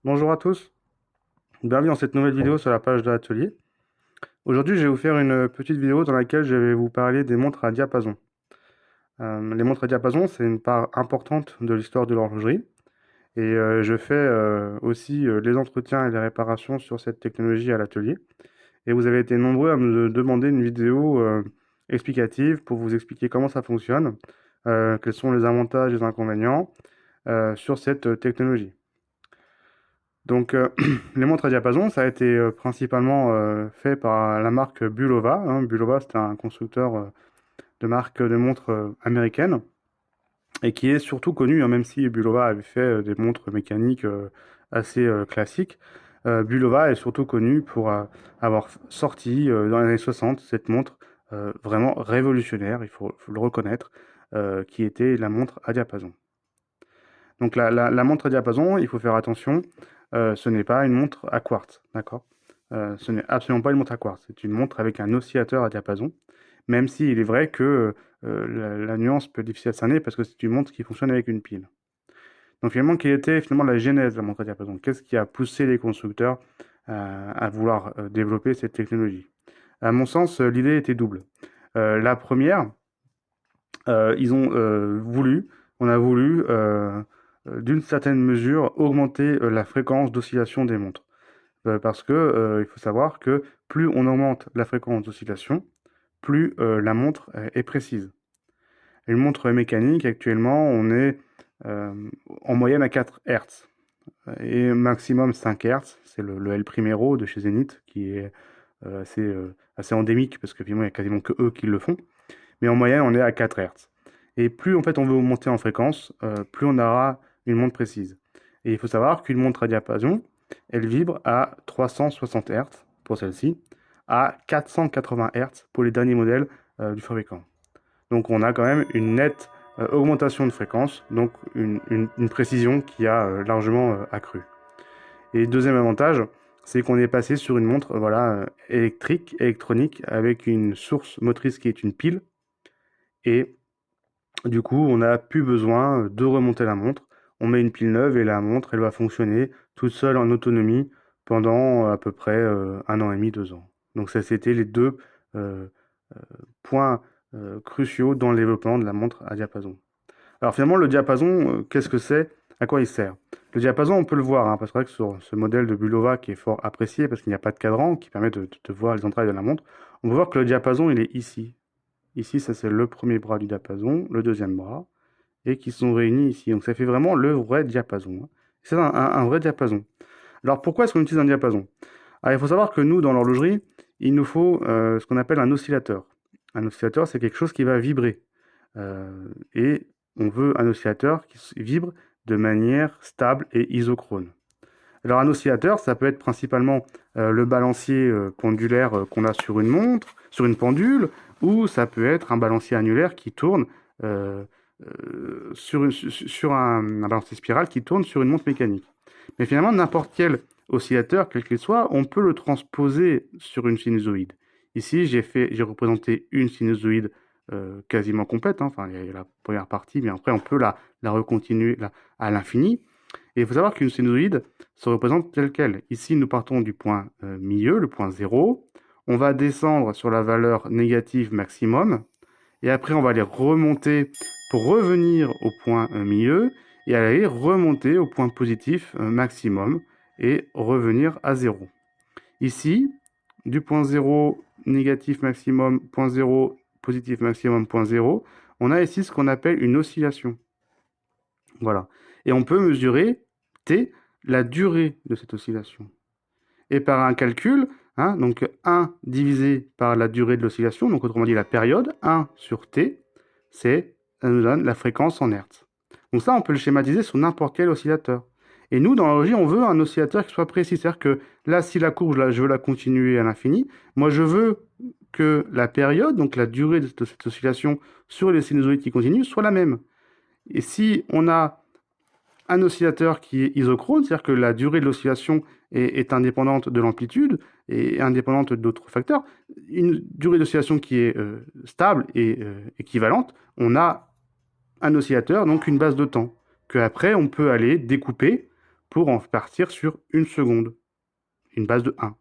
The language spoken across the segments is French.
Bonjour à tous, bienvenue dans cette nouvelle vidéo sur la page de l'atelier. Aujourd'hui, je vais vous faire une petite vidéo dans laquelle je vais vous parler des montres à diapason. Les montres à diapason, c'est une part importante de l'histoire de l'horlogerie et je fais aussi les entretiens et les réparations sur cette technologie à l'atelier. Et vous avez été nombreux à me demander une vidéo explicative pour vous expliquer comment ça fonctionne, quels sont les avantages et les inconvénients sur cette technologie. Donc, les montres à diapason, ça a été principalement fait par la marque Bulova, hein. Bulova, c'est un constructeur de marque de montres américaine et qui est surtout connu, hein, même si Bulova avait fait des montres mécaniques assez classiques. Bulova est surtout connu pour avoir sorti dans les années 60 cette montre vraiment révolutionnaire, il faut le reconnaître, qui était la montre à diapason. Donc la montre à diapason, il faut faire attention, ce n'est pas une montre à quartz, d'accord? Ce n'est absolument pas une montre à quartz, c'est une montre avec un oscillateur à diapason, même s'il est vrai que la nuance peut être difficile à cerner parce que c'est une montre qui fonctionne avec une pile. Donc finalement, quelle était finalement la genèse de la montre à diapason? Qu'est-ce qui a poussé les constructeurs à vouloir développer cette technologie? À mon sens, l'idée était double. La première, ils ont on a voulu, d'une certaine mesure, augmenter la fréquence d'oscillation des montres. Parce que il faut savoir que plus on augmente la fréquence d'oscillation, plus la montre est précise. Une montre mécanique, actuellement, on est en moyenne à 4 Hz et maximum 5 Hz. C'est le El Primero de chez Zenith qui est assez endémique parce que finalement, il n'y a quasiment que eux qui le font. Mais en moyenne, on est à 4 Hz. Et plus en fait on veut monter en fréquence, plus on aura une montre précise. Et il faut savoir qu'une montre à diapason, elle vibre à 360 Hz pour celle-ci, à 480 Hz pour les derniers modèles du fabricant. Donc on a quand même une nette augmentation de fréquence, donc une précision qui a largement accru. Et deuxième avantage, c'est qu'on est passé sur une montre électrique, électronique, avec une source motrice qui est une pile, et du coup, on n'a plus besoin de remonter la montre. On met une pile neuve et la montre, elle va fonctionner toute seule en autonomie pendant à peu près 1 an et demi, 2 ans. Donc ça, c'était les deux euh, euh, points cruciaux dans le développement de la montre à diapason. Alors finalement, le diapason, qu'est-ce que c'est? À quoi il sert? Le diapason, on peut le voir, hein, parce que c'est vrai que sur ce modèle de Bulova qui est fort apprécié, parce qu'il n'y a pas de cadran qui permet de voir les entrailles de la montre, on peut voir que le diapason, il est ici. Ici, ça c'est le premier bras du diapason, le deuxième bras, et qui sont réunis ici. Donc ça fait vraiment le vrai diapason, hein. C'est un vrai diapason. Alors pourquoi est-ce qu'on utilise un diapason? Alors il faut savoir que nous, dans l'horlogerie, il nous faut ce qu'on appelle un oscillateur. Un oscillateur, c'est quelque chose qui va vibrer. Et on veut un oscillateur qui vibre de manière stable et isochrone. Alors un oscillateur, ça peut être principalement le balancier pendulaire qu'on a sur une montre, sur une pendule, ou ça peut être un balancier annulaire qui tourne euh, sur un balancier spirale qui tourne sur une montre mécanique. Mais finalement, n'importe quel oscillateur, quel qu'il soit, on peut le transposer sur une sinusoïde. Ici, j'ai représenté une sinusoïde quasiment complète, hein. Enfin, il y a la première partie, mais après, on peut la recontinuer à l'infini. Et il faut savoir qu'une sinusoïde se représente telle qu'elle. Ici, nous partons du point milieu, le point 0. On va descendre sur la valeur négative maximum. Et après, on va aller remonter pour revenir au point milieu. Et aller remonter au point positif maximum. Et revenir à 0. Ici, du point 0, négatif maximum, point 0, positif maximum, point 0, on a ici ce qu'on appelle une oscillation. Voilà. Et on peut mesurer T, la durée de cette oscillation. Et par un calcul, hein, donc 1 divisé par la durée de l'oscillation, donc autrement dit la période, 1 sur T, ça nous donne la fréquence en Hertz. Donc ça, on peut le schématiser sur n'importe quel oscillateur. Et nous, dans l'horlogerie, on veut un oscillateur qui soit précis. C'est-à-dire que là, si la courbe, là, je veux la continuer à l'infini, moi, je veux que la période, donc la durée de cette oscillation sur les sinusoïdes qui continuent, soit la même. Et si on a un oscillateur qui est isochrone, c'est-à-dire que la durée de l'oscillation est indépendante de l'amplitude et indépendante d'autres facteurs, une durée d'oscillation qui est stable et équivalente, on a un oscillateur, donc une base de temps, qu'après on peut aller découper pour en partir sur 1 seconde, une base de 1.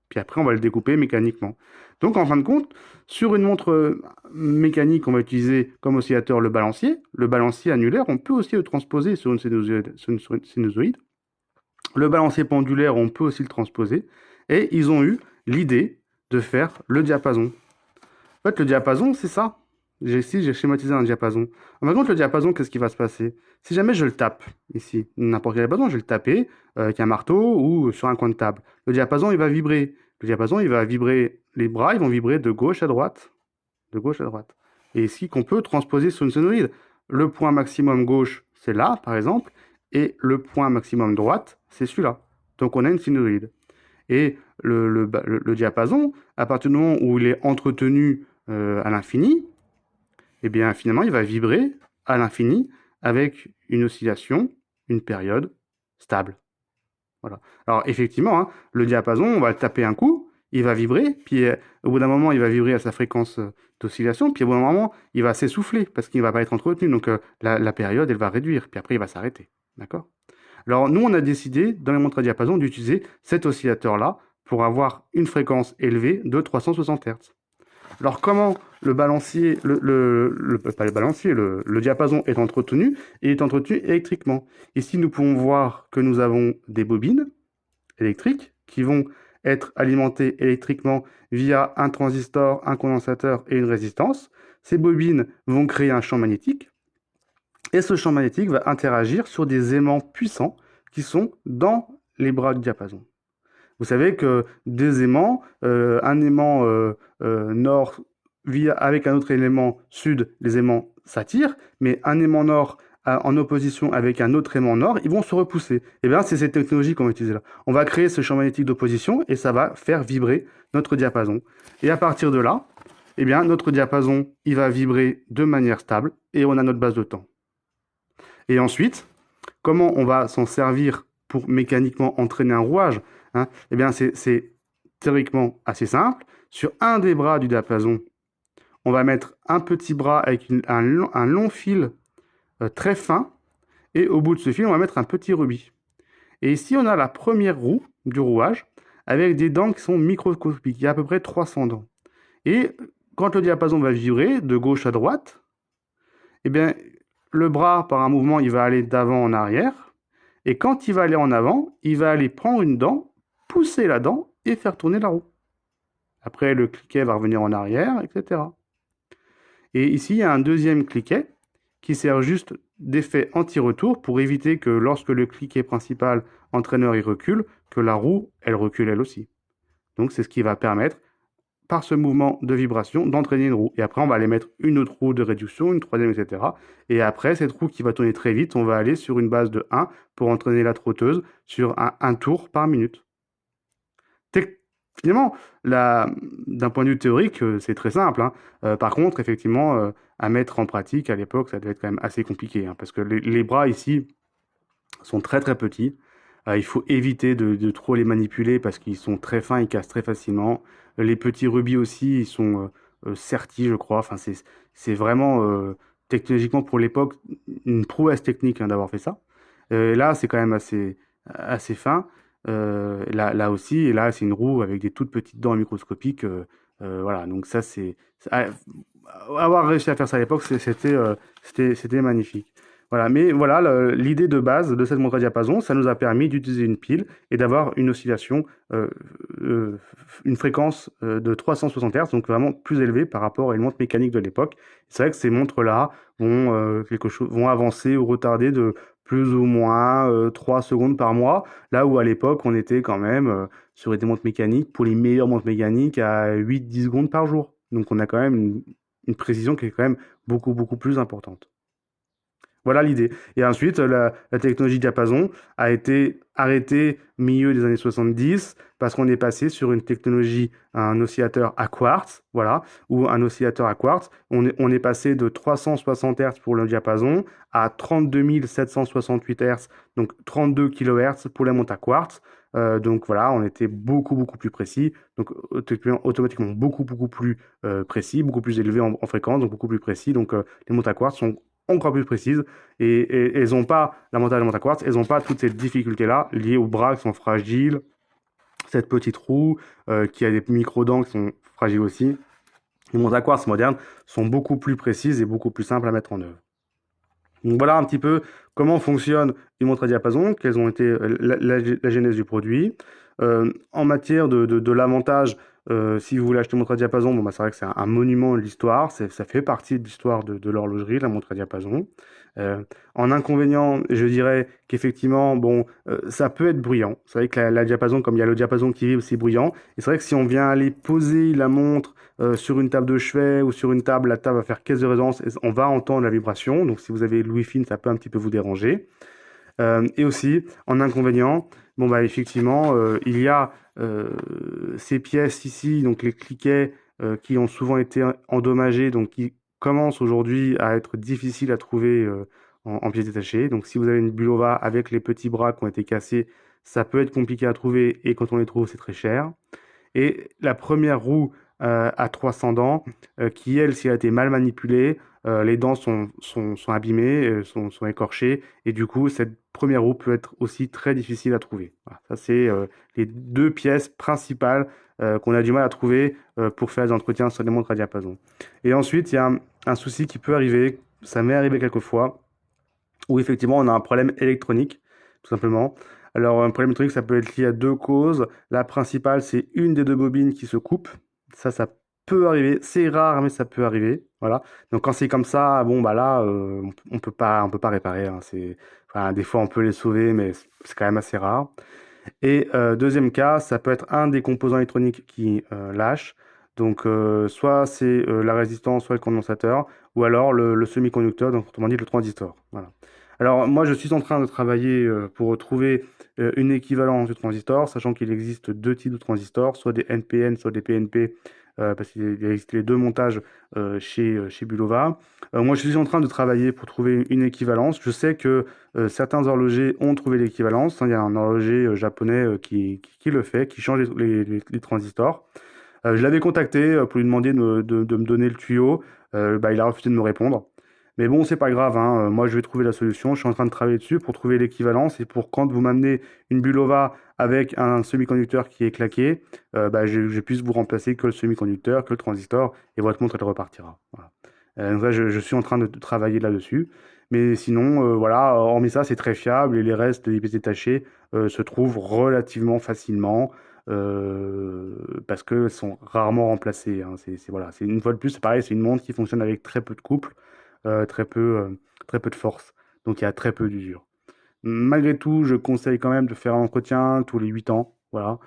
Puis après, on va le découper mécaniquement. Donc, en fin de compte, sur une montre mécanique, on va utiliser comme oscillateur le balancier. Le balancier annulaire, on peut aussi le transposer sur une sinusoïde. Le balancier pendulaire, on peut aussi le transposer. Et ils ont eu l'idée de faire le diapason. En fait, le diapason, c'est ça. Ici, j'ai schématisé un diapason. En fin de compte, le diapason, qu'est-ce qui va se passer? Si jamais je le tape, ici, n'importe quel diapason, je vais le taper avec un marteau ou sur un coin de table. Le diapason, il va vibrer. Le diapason, il va vibrer, les bras, ils vont vibrer de gauche à droite. De gauche à droite. Et ici, qu'on peut transposer sur une sonoride. Le point maximum gauche, c'est là, par exemple, et le point maximum droite, c'est celui-là. Donc, on a une sinusoïde. Et le diapason, à partir du moment où il est entretenu à l'infini, eh bien, finalement, il va vibrer à l'infini avec une oscillation, une période stable. Voilà. Alors, effectivement, hein, le diapason, on va le taper un coup, il va vibrer, puis au bout d'un moment, il va vibrer à sa fréquence d'oscillation, puis au bout d'un moment, il va s'essouffler parce qu'il ne va pas être entretenu. Donc, la période, elle va réduire, puis après, il va s'arrêter. D'accord? Alors, nous, on a décidé, dans les montres à diapason, d'utiliser cet oscillateur-là pour avoir une fréquence élevée de 360 Hz. Alors, comment le balancier, pas le balancier, le diapason est entretenu? Il est entretenu électriquement. Ici, nous pouvons voir que nous avons des bobines électriques qui vont être alimentées électriquement via un transistor, un condensateur et une résistance. Ces bobines vont créer un champ magnétique. Et ce champ magnétique va interagir sur des aimants puissants qui sont dans les bras du diapason. Vous savez que des aimants, un aimant nord avec un autre élément sud, les aimants s'attirent, mais un aimant nord en opposition avec un autre aimant nord, ils vont se repousser. Et bien, c'est cette technologie qu'on va utiliser là. On va créer ce champ magnétique d'opposition et ça va faire vibrer notre diapason. Et à partir de là, eh bien, notre diapason, il va vibrer de manière stable et on a notre base de temps. Et ensuite, comment on va s'en servir pour mécaniquement entraîner un rouage, hein? Eh bien, c'est théoriquement assez simple. Sur un des bras du diapason, on va mettre un petit bras avec un long fil très fin, et au bout de ce fil, on va mettre un petit rubis. Et ici, on a la première roue du rouage, avec des dents qui sont microscopiques. Il y a à peu près 300 dents. Et quand le diapason va vibrer de gauche à droite, eh bien, le bras, par un mouvement, il va aller d'avant en arrière. Et quand il va aller en avant, il va aller prendre une dent, pousser la dent et faire tourner la roue. Après, le cliquet va revenir en arrière, etc. Et ici, il y a un deuxième cliquet qui sert juste d'effet anti-retour pour éviter que lorsque le cliquet principal entraîneur il recule, que la roue, elle recule elle aussi. Donc, c'est ce qui va permettre, par ce mouvement de vibration, d'entraîner une roue. Et après, on va aller mettre une autre roue de réduction, une troisième, etc. Et après, cette roue qui va tourner très vite, on va aller sur une base de 1 pour entraîner la trotteuse sur un tour par minute. Finalement, d'un point de vue théorique, c'est très simple, hein. Par contre, effectivement, à mettre en pratique, à l'époque, ça devait être quand même assez compliqué, hein, parce que les bras ici sont très très petits. Il faut éviter de trop les manipuler parce qu'ils sont très fins, ils cassent très facilement. Les petits rubis aussi, ils sont sertis, je crois. Enfin, c'est vraiment technologiquement pour l'époque une prouesse technique, hein, d'avoir fait ça. Là, c'est quand même assez fin. Là aussi, et là, c'est une roue avec des toutes petites dents microscopiques. Voilà, donc ça, avoir réussi à faire ça à l'époque, c'était magnifique. Voilà, mais voilà, l'idée de base de cette montre à diapason, ça nous a permis d'utiliser une pile et d'avoir une oscillation, une fréquence de 360 Hz, donc vraiment plus élevée par rapport à une montre mécanique de l'époque. C'est vrai que ces montres-là vont avancer ou retarder de plus ou moins 3 secondes par mois, là où à l'époque, on était quand même sur des montres mécaniques, pour les meilleures montres mécaniques, à 8-10 secondes par jour. Donc on a quand même une précision qui est quand même beaucoup, beaucoup plus importante. Voilà l'idée. Et ensuite, la technologie diapason a été arrêtée au milieu des années 70 parce qu'on est passé sur une technologie, un oscillateur à quartz, voilà, ou un oscillateur à quartz. On est passé de 360 Hz pour le diapason à 32 768 Hz, donc 32 kHz pour la montre à quartz. Donc voilà, on était beaucoup, beaucoup plus précis, donc automatiquement beaucoup, beaucoup plus précis, beaucoup plus élevé en fréquence, donc beaucoup plus précis. Donc les montres à quartz sont encore plus précises et elles n'ont pas l'avantage de la montre à quartz, elles n'ont pas toutes ces difficultés-là liées aux bras qui sont fragiles, cette petite roue qui a des micro-dents qui sont fragiles aussi. Les montres à quartz modernes sont beaucoup plus précises et beaucoup plus simples à mettre en œuvre. Donc voilà un petit peu comment fonctionne une montre à diapason, quelles ont été la genèse du produit. En matière de l'avantage, si vous voulez acheter une montre à diapason, bon, bah, c'est vrai que c'est un monument de l'histoire, ça fait partie de l'histoire de l'horlogerie, la montre à diapason. Euh, En inconvénient, je dirais qu'effectivement, bon, ça peut être bruyant. C'est vrai que la diapason, comme il y a le diapason qui vibre, c'est bruyant. Et c'est vrai que si on vient aller poser la montre sur une table de chevet ou sur une table, la table va faire caisse de résonance et on va entendre la vibration. Donc si vous avez le Wi-Fi, ça peut un petit peu vous déranger. Et aussi, en inconvénient, bon bah effectivement, il y a ces pièces ici, donc les cliquets qui ont souvent été endommagés, donc qui commencent aujourd'hui à être difficiles à trouver en pièces détachées. Donc si vous avez une Bulova avec les petits bras qui ont été cassés, ça peut être compliqué à trouver et quand on les trouve, c'est très cher. Et la première roue à 300 dents, qui elle, si elle a été mal manipulée, les dents sont abîmées, sont écorchées, et du coup, cette première roue peut être aussi très difficile à trouver. Voilà, ça, c'est les deux pièces principales qu'on a du mal à trouver pour faire des entretiens sur les montres à diapason. Et ensuite, il y a un souci qui peut arriver, ça m'est arrivé quelques fois, où effectivement on a un problème électronique, tout simplement. Alors un problème électronique, ça peut être lié à deux causes. La principale, c'est une des deux bobines qui se coupe. Ça peut arriver. C'est rare, mais ça peut arriver. Voilà. Donc quand c'est comme ça, bon bah là, on peut pas réparer, hein. Enfin, des fois on peut les sauver, mais c'est quand même assez rare. Et deuxième cas, ça peut être un des composants électroniques qui lâche. Donc soit c'est la résistance, soit le condensateur, ou alors le semi-conducteur, donc autrement dit le transistor. Voilà. Alors moi je suis en train de travailler pour trouver une équivalence du transistor, sachant qu'il existe deux types de transistors, soit des NPN, soit des PNP, parce qu'il existe les deux montages chez Bulova. Moi je suis en train de travailler pour trouver une équivalence. Je sais que certains horlogers ont trouvé l'équivalence, hein. Il y a un horloger japonais qui le fait, qui change les transistors. Je l'avais contacté pour lui demander de me donner le tuyau. Bah, il a refusé de me répondre. Mais bon, c'est pas grave, hein. Moi, je vais trouver la solution. Je suis en train de travailler dessus pour trouver l'équivalence et pour quand vous m'amenez une Bulova avec un semi-conducteur qui est claqué, bah, je puisse vous remplacer que le semi-conducteur, que le transistor, et votre montre, elle repartira. Voilà. Donc là, je suis en train de travailler là-dessus. Mais sinon, voilà, hormis ça, c'est très fiable et les restes des pièces détachées se trouvent relativement facilement parce qu'elles sont rarement remplacées, hein. Voilà, c'est une fois de plus, c'est pareil, c'est une montre qui fonctionne avec très peu de couple, euh, très peu, euh, très peu de force. Donc il y a très peu d'usure. Malgré tout, je conseille quand même de faire un entretien tous les 8 ans, voilà,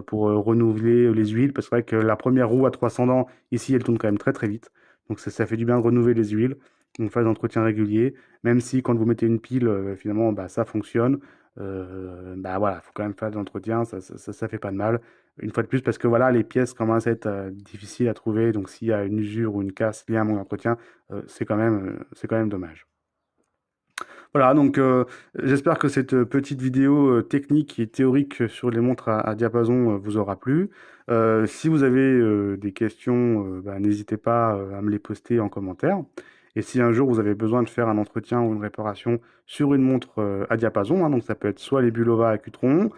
pour renouveler les huiles, parce que c'est vrai que la première roue à 300 dents, ici, elle tourne quand même très très vite. Donc ça fait du bien de renouveler les huiles. Donc faire des entretiens réguliers, même si quand vous mettez une pile, finalement, bah, ça fonctionne. Bah voilà, il faut quand même faire des entretiens, ça fait pas de mal. Une fois de plus, parce que voilà, les pièces commencent à être difficiles à trouver, donc s'il y a une usure ou une casse liée à mon entretien, c'est quand même dommage. Voilà, donc j'espère que cette petite vidéo technique et théorique sur les montres à diapason vous aura plu. Si vous avez des questions, bah, n'hésitez pas à me les poster en commentaire. Et si un jour vous avez besoin de faire un entretien ou une réparation sur une montre à diapason, hein, donc ça peut être soit les Bulova à Cutron,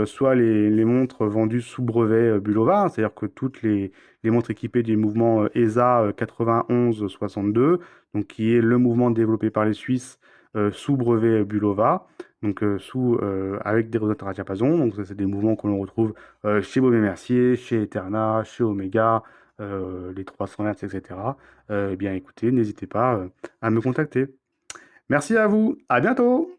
soit les montres vendues sous brevet Bulova, hein, c'est-à-dire que toutes les montres équipées du mouvement ESA 91-62, donc qui est le mouvement développé par les Suisses sous brevet Bulova, donc avec des résonateurs à diapason. Donc ça, c'est des mouvements que l'on retrouve chez Baume et Mercier, chez Eterna, chez Omega, les 300 Hz, etc. Eh bien écoutez, n'hésitez pas à me contacter. Merci à vous, à bientôt!